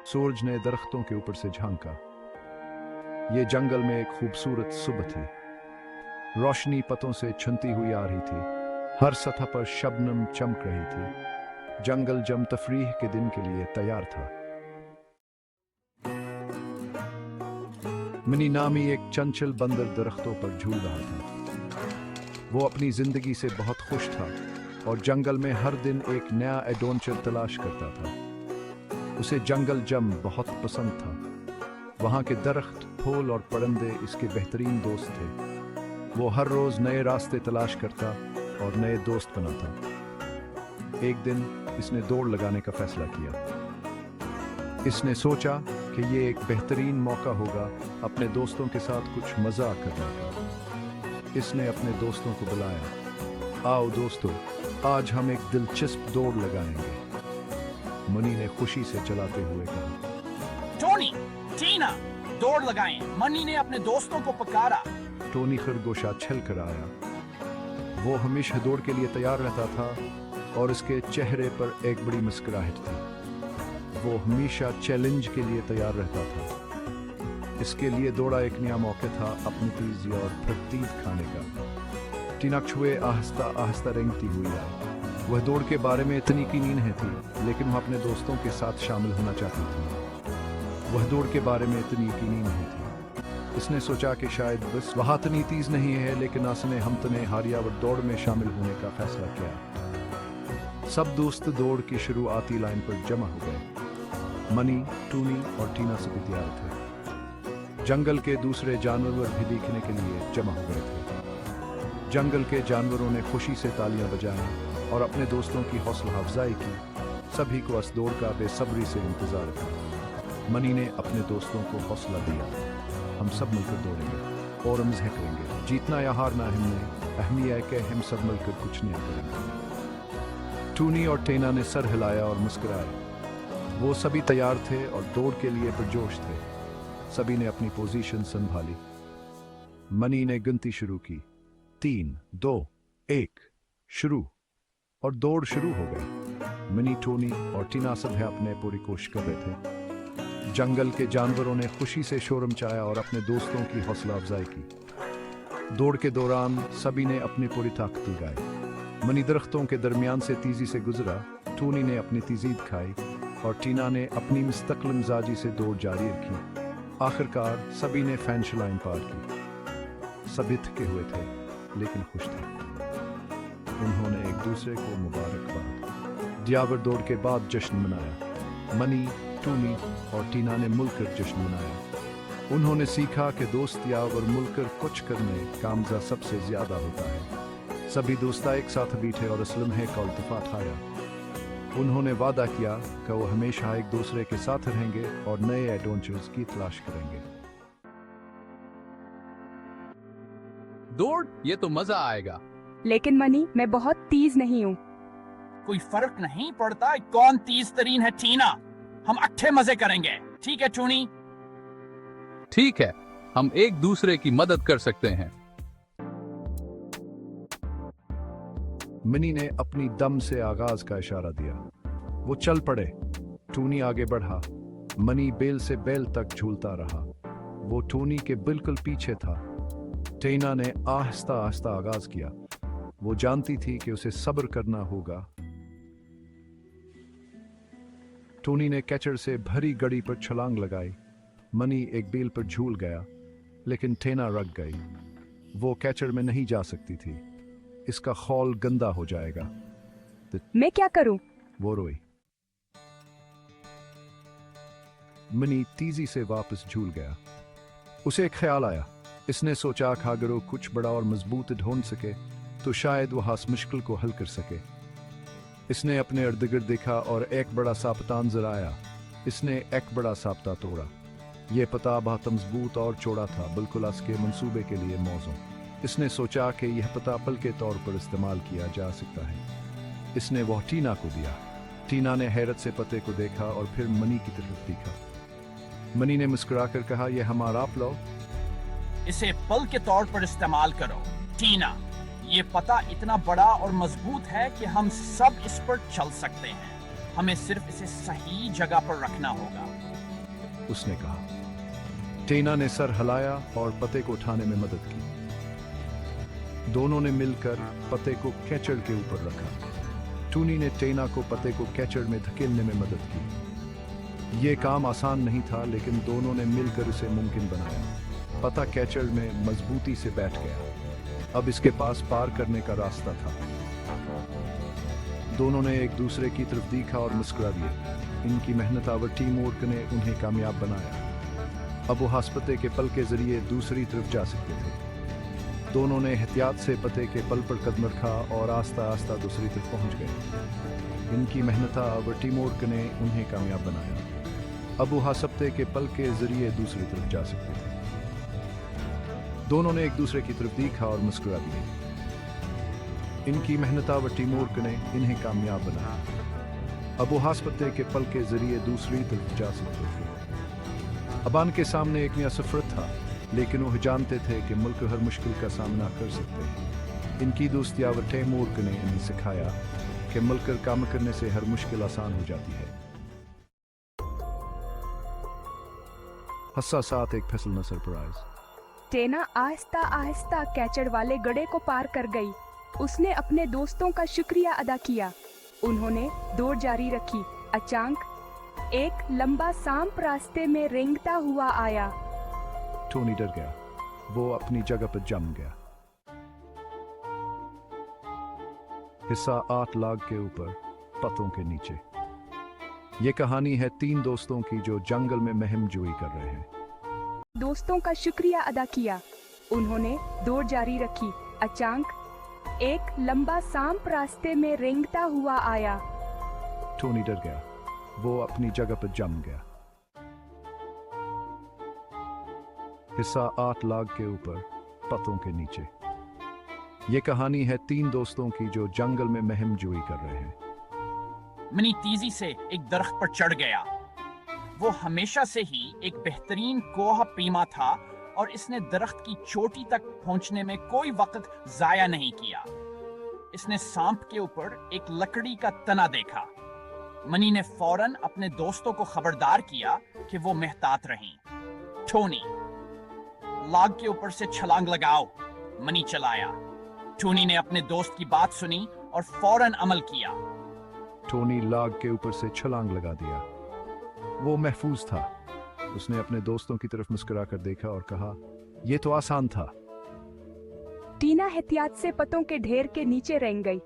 सूरज ने दरख्तों के ऊपर से झांका। ये जंगल में एक खूबसूरत सुबह थी। रोशनी पतों से छनती हुई आ रही थी। हर सतह पर शबनम चमक रही थी। जंगल जम तफरीह के दिन के लिए तैयार था। मनी नामी एक चंचल बंदर दरख्तों पर झूल रहा था। वो अपनी जिंदगी से बहुत खुश था और जंगल में हर दिन एक नया एडवेंचर तलाश करता था। उसे जंगल जम बहुत पसंद था। वहाँ के दरख्त, फूल और परिंदे इसके बेहतरीन दोस्त थे। वो हर रोज नए रास्ते तलाश करता और नए दोस्त बनाता। एक दिन इसने दौड़ लगाने का फैसला किया। इसने सोचा कि ये एक बेहतरीन मौका होगा अपने दोस्तों के साथ कुछ मजा करने का। इसने अपने दोस्तों को बुलाया। आओ दोस्तों, आज हम एक दिलचस्प दौड़ लगाएंगे। मनी ने खुशी से चलाते हुए कहा। टोनी, टीना, दौड़ लगाएं। मनी ने अपने दोस्तों को पुकारा। टोनी खरगोशा छल कर आया। वो हमेशा दौड़ के लिए तैयार रहता था और उसके चेहरे पर एक बड़ी मुस्कुराहट थी। वो हमेशा चैलेंज के लिए तैयार रहता था। इसके लिए दौड़ा एक नया मौका था अपनी तेजी और प्रतीत खाने का। टीना छुए आहिस्ता आहिस्ता रेंगती हुई आई। वह दौड़ के बारे में इतनी यकीन नहीं थी, लेकिन वह अपने दोस्तों के साथ शामिल होना चाहती थी। वह दौड़ के बारे में इतनी यकीनी नहीं थी। इसने सोचा कि शायद बस वहाँ तनी तेज नहीं है, लेकिन उसने हम तने हारियावर दौड़ में शामिल होने का फैसला किया। सब दोस्त दौड़ की शुरुआती लाइन पर जमा हो गए। मनी, टूनी और टीना सभी तैयार थे। जंगल के दूसरे जानवर भी देखने के लिए जमा हो गए थे। जंगल के जानवरों ने खुशी से तालियां बजाई और अपने दोस्तों की हौसला अफजाई की। सभी को इस दौड़ का बेसब्री से इंतजार था। मनी ने अपने दोस्तों को हौसला दिया। हम सब मिलकर दौड़ेंगे और मज़े करेंगे। जीतना या हारना हमने अहमियत है कि हम सब मिलकर कुछ नहीं करेंगे। टूनी और टीना ने सर हिलाया और मुस्कुराए। वो सभी तैयार थे और दौड़ के लिए पुरजोश थे। सभी ने अपनी पोजीशन संभाली। मनी ने गिनती शुरू की। 3, 2, 1 शुरू। और दौड़ शुरू हो गई। मनी, टोनी और टीना सब अपने पूरी कोशिश कर रहे थे। जंगल के जानवरों ने खुशी से शोर मचाया और अपने दोस्तों की हौसला अफजाई की। दौड़ के दौरान सभी ने अपनी पूरी ताकत लगाई। मनी दरख्तों के दरमियान से तेजी से गुजरा। टोनी ने अपनी तेजी दिखाई और टीना ने अपनी मुस्तकिल मिजाजी से दौड़ जारी रखी। आखिरकार सभी ने फिनिश लाइन पार की। सभी थके हुए थे लेकिन खुश थे। उन्होंने एक दूसरे को मुबारकबाद दिया। दौड़ के बाद जश्न मनाया। मनी, टूनी और टीना ने मिलकर जश्न मनाया। उन्होंने सीखा कि दोस्तियाँ और मिलकर कुछ करने का मज़ा सबसे ज्यादा होता है। सभी दोस्त एक साथ बैठे और इस लम्हे का इल्तिफात आया। उन्होंने वादा किया कि वो हमेशा एक दूसरे के साथ रहेंगे और नए एडवेंचर्स की तलाश करेंगे। दौड़, ये तो मजा आएगा। लेकिन मनी, मैं बहुत तेज नहीं हूँ। कोई फर्क नहीं पड़ता कौन तेज तरीन है। टीना, हम अच्छे मजे करेंगे। ठीक है टोनी? ठीक है, हम एक दूसरे की मदद कर सकते हैं। मिनी ने अपनी दम से आगाज का इशारा दिया। वो चल पड़े। टूनी आगे बढ़ा। मनी बेल से बेल तक झूलता रहा। वो टूनी के बिल्कुल पीछे था। टीना ने आहिस्ता आहिस्ता आगाज किया। वो जानती थी कि उसे सब्र करना होगा। टूनी ने कैचर से भरी गड़ी पर छलांग लगाई। मनी एक बेल पर झूल गया, लेकिन टीना रख गई। वो कैचर में नहीं जा सकती थी। इसका खौल गंदा हो जाएगा। मैं क्या करूं? वो रोई। मनी तेजी से वापस झूल गया। उसे एक ख्याल आया। इसने सोचा कि अगर वो कुछ बड़ा और मजबूत ढूंढ सके तो शायद वह इस मुश्किल को हल कर सके। इसने अपने इर्द गिर्द देखा और एक बड़ा सा पता नजर आया। इसने एक बड़ा सा पता तोड़ा। यह पता बहुत मजबूत और चौड़ा था, बिल्कुल उसके मंसूबे के लिए मौजूद। इसने सोचा कि यह पता पल के तौर पर इस्तेमाल किया जा सकता है। इसने वह टीना को दिया। टीना ने हैरत से पते को देखा और फिर मनी की तरफ देखा। मनी ने मुस्कुराकर कहा, यह हमारा आप लो। इसे पल के तौर पर इस्तेमाल करो। टीना, ये पता इतना बड़ा और मजबूत है कि हम सब इस पर चल सकते हैं। हमें सिर्फ इसे सही जगह पर रखना होगा। उसने कहा। टीना ने सर हिलाया और पते को उठाने में मदद की। दोनों ने मिलकर पते को कैचड़ के ऊपर रखा। टूनी ने टीना को पते को कैचड़ में धकेलने में मदद की। ये काम आसान नहीं था, लेकिन दोनों ने मिलकर इसे मुमकिन बनाया। पता कैचड़ में मजबूती से बैठ गया। अब इसके पास पार करने का रास्ता था। दोनों ने एक दूसरे की तरफ देखा और मुस्कुरा दिए। इनकी मेहनत आवर टीम वर्क ने उन्हें कामयाब बनाया। अब वो हासपते के पल के जरिए दूसरी तरफ जा सकते थे। दोनों ने एहतियात से पते के पल पर कदम रखा और आस्ता आस्ता दूसरी तरफ पहुंच गए। इनकी मेहनत आवर टीम वर्क ने उन्हें कामयाब बनाया। अब वो हासपते के पल के जरिए दूसरी तरफ जा सकते थे। दोनों ने एक दूसरे की तरफ देखा और मुस्कुरा दिए। इनकी मेहनत व टीम वर्क ने इन्हें कामयाब बनाया। अब वो हासपते के पल के जरिए दूसरी तरफ जा सकते थे। अबान के सामने एक नया सफर था, लेकिन वो जानते थे कि मुल्क हर मुश्किल का सामना कर सकते हैं। इनकी दोस्ती व टीम वर्क ने इन्हें सिखाया कि मिलकर काम करने से हर मुश्किल आसान हो जाती है। हस्सा साथ एक फिसलना सरप्राइज। टीना आहिस्ता आहिस्ता कैचड़ वाले गड्ढे को पार कर गई। उसने अपने दोस्तों का शुक्रिया अदा किया। उन्होंने दौड़ जारी रखी। अचानक एक लंबा सांप रास्ते में रेंगता हुआ आया। टोनी डर गया। वो अपनी जगह पर जम गया। हिस्सा 8 लाख के ऊपर पतों के नीचे। ये कहानी है 3 दोस्तों की जो जंगल में मुहिम जोई कर रहे हैं। दोस्तों का शुक्रिया अदा किया। उन्होंने दौड़ जारी रखी। अचानक एक लंबा सांप रास्ते में रेंगता हुआ आया। टोनी डर गया। वो अपनी जगह पर जम गया। हिस्सा 8 लाख के ऊपर पतों के नीचे। ये कहानी है 3 दोस्तों की जो जंगल में मुहिम जोई कर रहे हैं। मनी तेजी से एक दरख्त पर चढ़ गया। वो हमेशा से ही एक बेहतरीन कोह पीमा था और इसने दरख्त की चोटी तक पहुंचने में कोई वक्त जाया नहीं किया। इसने सांप के ऊपर एक लकड़ी का तना देखा। मनी ने फौरन अपने दोस्तों को खबरदार किया कि वो मेहतात रहें। टोनी, लाग के ऊपर से छलांग लगाओ, मनी चलाया। टोनी ने अपने दोस्त की बात सुनी और फौरन अमल किया। टोनी लाग के ऊपर से छलांग लगा दिया। वो महफूज था। उसने अपने दोस्तों की तरफ मुस्कुरा कर देखा और कहा, यह तो आसान था। टीना एहतियात से पतों के ढेर के नीचे रेंग गई।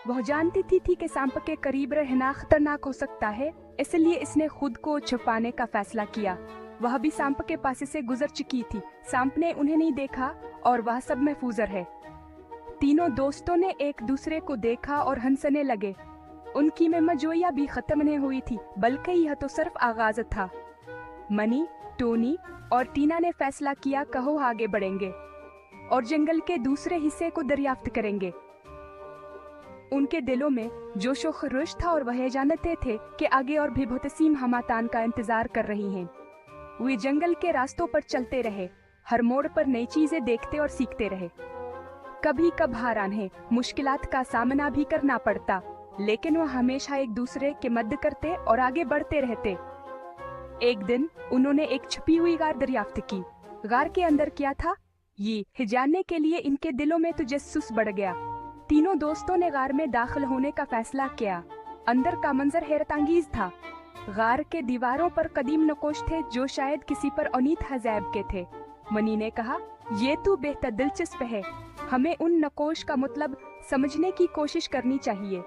वह जानती थी कि सांप के करीब रहना खतरनाक हो सकता है, इसलिए इसने खुद को छुपाने का फैसला किया। वह भी सांप के पास से गुजर चुकी थी। सांप ने उन्हें नहीं देखा और वह सब महफूज है। तीनों दोस्तों ने एक दूसरे को देखा और हंसने लगे। उनकी मेहमजोइयां भी खत्म नहीं हुई थी, बल्कि यह तो सिर्फ आगाज था। मनी, टोनी और टीना ने फैसला किया कहो आगे बढ़ेंगे और जंगल के दूसरे हिस्से को दरियाफ्त करेंगे। उनके दिलों में जोशो खरोश था और वह जानते थे कि आगे और भी बहुतसीम हमातान का इंतजार कर रही हैं। वे जंगल के रास्तों पर चलते रहे, हर मोड़ पर नई चीजें देखते और सीखते रहे। कभी कभार उन्हें मुश्किलात का सामना भी करना पड़ता, लेकिन वह हमेशा एक दूसरे की मदद करते और आगे बढ़ते रहते। एक दिन उन्होंने एक छुपी हुई गार दरियाफ्त की। गार के अंदर क्या था, ये जानने के लिए इनके दिलों में तजस्सुस बढ़ गया। तीनों दोस्तों ने गार में दाखिल होने का फैसला किया। अंदर का मंजर हैरतअंगेज था। गार के दीवारों पर कदीम नकोश थे जो शायद किसी पर अनीत हजैब के थे। मनी ने कहा, ये तो बेहद दिलचस्प है, हमें उन नकोश का मतलब समझने की कोशिश करनी चाहिए।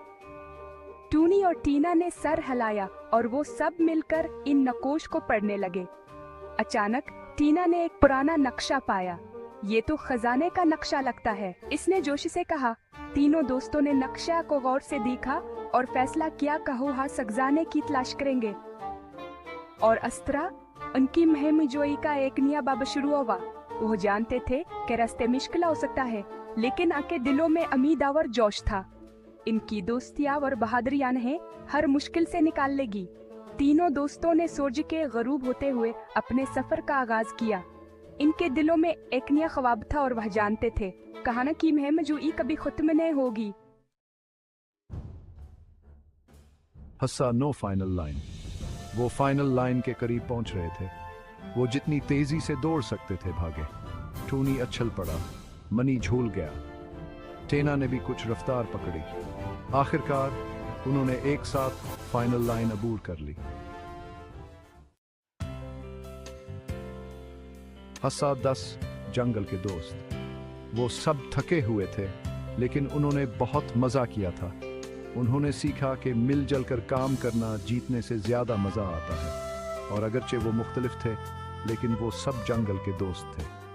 टूनी और टीना ने सर हिलाया और वो सब मिलकर इन नकोश को पढ़ने लगे। अचानक टीना ने एक पुराना नक्शा पाया। ये तो खजाने का नक्शा लगता है, इसने जोश से कहा। तीनों दोस्तों ने नक्शा को गौर से देखा और फैसला किया कहो हाँ खजाने की तलाश करेंगे। और अस्त्रा, उनकी मुहिम जोई का एक नया बाब शुरू हुआ। वो जानते थे कि रास्ते मुश्किल हो सकता है, लेकिन आके दिलों में उम्मीद और जोश था। इनकी दोस्तियां और बहादुरियां है हर मुश्किल से निकाल लेगी। तीनों दोस्तों ने सूरज के गरूब होते हुए अपने सफर का आगाज किया। इनके दिलों में एक नया ख्वाब था और वह जानते थे कहानी की मुहिम जोई कभी खत्म नहीं होगी। हस्सा नो फाइनल लाइन। वो फाइनल लाइन के करीब पहुंच रहे थे। वो जितनी तेजी से दौड़ सकते थे भागे। टूनी अच्छल पड़ा, मनी झूल गया। टेना ने भी कुछ रफ्तार पकड़ी। आखिरकार उन्होंने एक साथ फाइनल लाइन अबूर कर ली। हसा 10 जंगल के दोस्त। वो सब थके हुए थे, लेकिन उन्होंने बहुत मजा किया था। उन्होंने सीखा कि मिलजुल कर काम करना जीतने से ज्यादा मजा आता है। और अगरचे वो मुख्तलिफ थे, लेकिन वो सब जंगल के दोस्त थे।